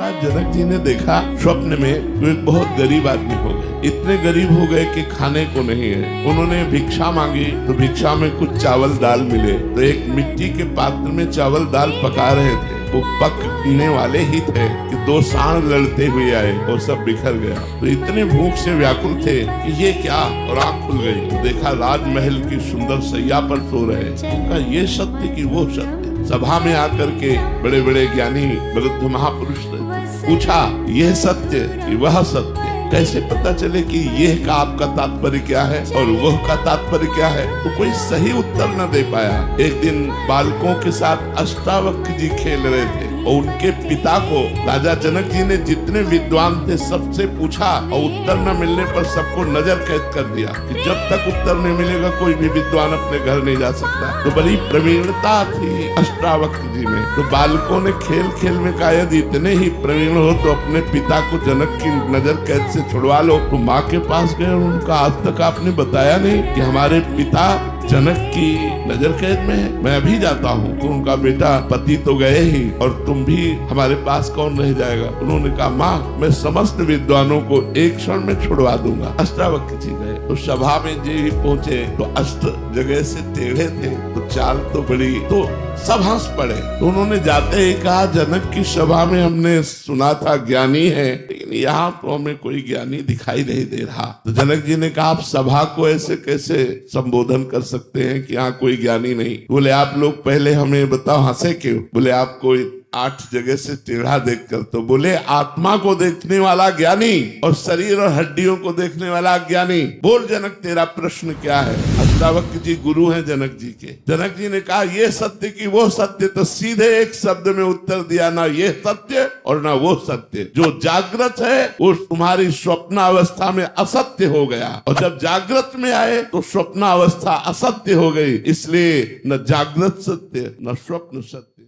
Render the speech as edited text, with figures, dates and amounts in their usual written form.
महाराज जनक जी ने देखा स्वप्न में, तो एक बहुत गरीब आदमी हो गए। इतने गरीब हो गए कि खाने को नहीं है। उन्होंने भिक्षा मांगी तो भिक्षा में कुछ चावल दाल मिले, तो एक मिट्टी के पात्र में चावल दाल पका रहे थे। वो पकने वाले ही थे कि दो सांड लड़ते हुए आए और सब बिखर गया। तो इतने भूख से व्याकुल थे कि ये क्या, और आँख खुल गई तो देखा राजमहल की सुंदर सैया पर सो रहे। उनका ये सत्य कि वो सत्य। सभा में आकर के बड़े बड़े ज्ञानी वृद्ध महापुरुष ने पूछा, यह सत्य कि वह सत्य, कैसे पता चले कि यह का आपका तात्पर्य क्या है और वह का तात्पर्य क्या है? तो कोई सही उत्तर न दे पाया। एक दिन बालकों के साथ अष्टावक्र जी खेल रहे थे और उनके पिता को राजा जनक जी ने जितने विद्वान थे सबसे पूछा और उत्तर न मिलने पर सबको नजर कैद कर दिया कि जब तक उत्तर नहीं मिलेगा कोई भी विद्वान अपने घर नहीं जा सकता। तो बड़ी प्रवीणता थी अष्टावक्र जी में। तो बालकों ने खेल खेल में कहा, यदि इतने ही प्रवीण हो तो अपने पिता को जनक की नजर कैद से छुड़वा लो। तो माँ के पास गए और उनका आज तक आपने बताया नहीं कि हमारे पिता जनक की नजर कैद में है, मैं अभी जाता हूँ। तो उनका बेटा, पति तो गए ही और तुम भी, हमारे पास कौन रह जाएगा? उन्होंने कहा, माँ मैं समस्त विद्वानों को एक क्षण में छुड़वा दूंगा। अष्टावक्र जी गए तो सभा में जी पहुंचे तो अष्ट जगह से टेढ़े थे, तो चाल तो बड़ी, तो सब हंस पड़े। तो उन्होंने जाते ही कहा, जनक की सभा में हमने सुना था ज्ञानी है, लेकिन यहाँ तो हमें कोई ज्ञानी दिखाई नहीं दे रहा। तो जनक जी ने कहा, आप सभा को ऐसे कैसे संबोधन कर सकते हैं कि यहाँ कोई ज्ञानी नहीं? बोले, आप लोग पहले हमें बताओ हंसे क्यों? बोले, आपको 8 जगह से टेढ़ा देखकर। तो बोले, आत्मा को देखने वाला ज्ञानी और शरीर और हड्डियों को देखने वाला ज्ञानी। बोल जनक, तेरा प्रश्न क्या है? अष्टावक्र जी गुरु हैं जनक जी के। जनक जी ने कहा, ये सत्य कि वो सत्य? तो सीधे एक शब्द में उत्तर दिया, ना ये सत्य और ना वो सत्य। जो जागृत है वो तुम्हारी स्वप्न अवस्था में असत्य हो गया, और जब जागृत में आए तो स्वप्न अवस्था असत्य हो गई। इसलिए न जागृत सत्य न स्वप्न सत्य।